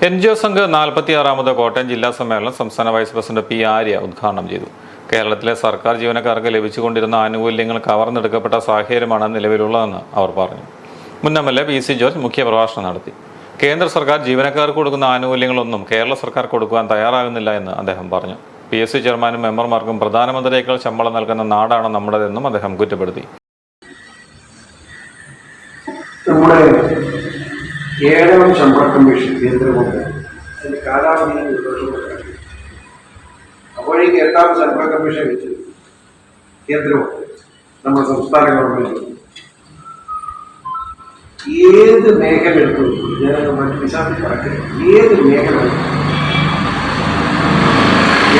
NGO Sangh 46ാമത് Kottayam ജില്ലാ സമ്മേളനം സംസ്ഥാന വൈസ് പ്രസിഡന്റ് പി ആര്യ ഉദ്ഘാടനം ചെയ്തു. കേരളത്തിലെ സർക്കാർ ജീവനക്കാർക്ക് ലഭിച്ചുകൊണ്ടിരുന്ന ആനുകൂല്യങ്ങൾ കവർന്നെടുക്കപ്പെട്ട സാഹചര്യമാണ് നിലവിലുള്ളതെന്ന് അവർ പറഞ്ഞു. മുൻ MLA PC ജോർജ് മുഖ്യപ്രഭാഷണം നടത്തി. കേന്ദ്ര സർക്കാർ ജീവനക്കാർക്ക് കൊടുക്കുന്ന ആനുകൂല്യങ്ങളൊന്നും കേരള സർക്കാർ കൊടുക്കുവാൻ തയ്യാറാകുന്നില്ല എന്ന് അദ്ദേഹം പറഞ്ഞു. PSC ചെയർമാനും മെമ്പർമാർക്കും പ്രധാനമന്ത്രിയേക്കാൾ ശമ്പളം നൽകുന്ന നാടാണ് നമ്മുടേതെന്നും അദ്ദേഹം കുറ്റപ്പെടുത്തി. ഏഴാം ശമ്പള കമ്മീഷൻ കേന്ദ്രമുണ്ട്, അതിന്റെ കാലാവധി അപ്പോഴേക്ക് എട്ടാം ശമ്പള കമ്മീഷൻ വെച്ച് കേന്ദ്രമുണ്ട് നമ്മുടെ സംസ്ഥാന ഗവൺമെന്റ്. ഏത് മേഖല എടുത്തു ഞാൻ മറ്റു വിശാഖ പറക്കുന്നത്, ഏത് മേഖല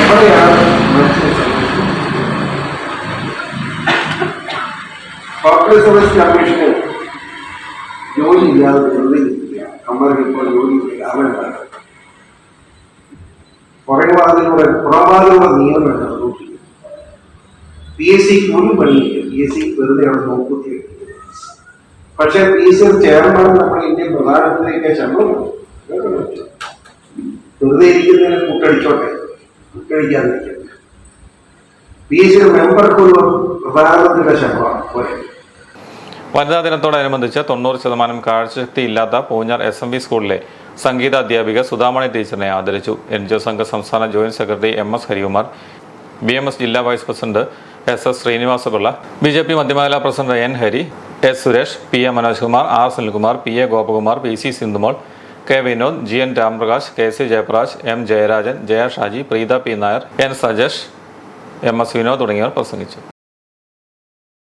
എവിടെയാണ് മനുഷ്യനെ സംരക്ഷിക്കുന്നത്? കോർപ്പറേറ്റ് സർവീസ് കമ്മീഷന് ജോലി ഇല്ലാതെ വെറുതെ അമ്മർക്ക് ഇപ്പോൾ ജോലി കാരണം പുറവാതിലൂടെ നിയമനം നോക്കി PSC ഒരു പണിയില്ല. PSC വെറുതെ അവിടെ നോക്കി. പക്ഷെ PSC ചെയർമാൻ നമ്മുടെ ഇന്ത്യൻ പ്രധാനമന്ത്രിയൊക്കെ ശമ്പളം വെറുതെ ഇരിക്കുന്നതിന് കുട്ടടിച്ചോട്ടെ, കുട്ടടിക്കാതിരിക്കട്ടെ. PSC മെമ്പർക്കുള്ള പ്രധാനമന്ത്രിയുടെ ശമ്പളം പോലെ. വനിതാ ദിനത്തോടനുബന്ധിച്ച് 90% കാഴ്ചശക്തിയില്ലാത്ത പൂഞ്ഞാർ SMV സ്കൂളിലെ സംഗീത അധ്യാപിക സുധാമണി ടീച്ചറിനെ ആദരിച്ചു. NGO സംഘ സംസ്ഥാന joint secretary MS Harikumar, BMS ജില്ലാ vice president SS Sreenivasapillai, BJP മധ്യമേഖലാ president N Hari, S Suresh, PA Manoj Kumar, R Sunilkumar, PA Gopakumar, PC Sindhumol, K Vinod, GN Ramprakash, KC Jayaprakash, M Jayarajan, Jaya Shaji, Preetha P Nair, N Sajesh, MS Vinod തുടങ്ങിയവർ പ്രസംഗിച്ചു.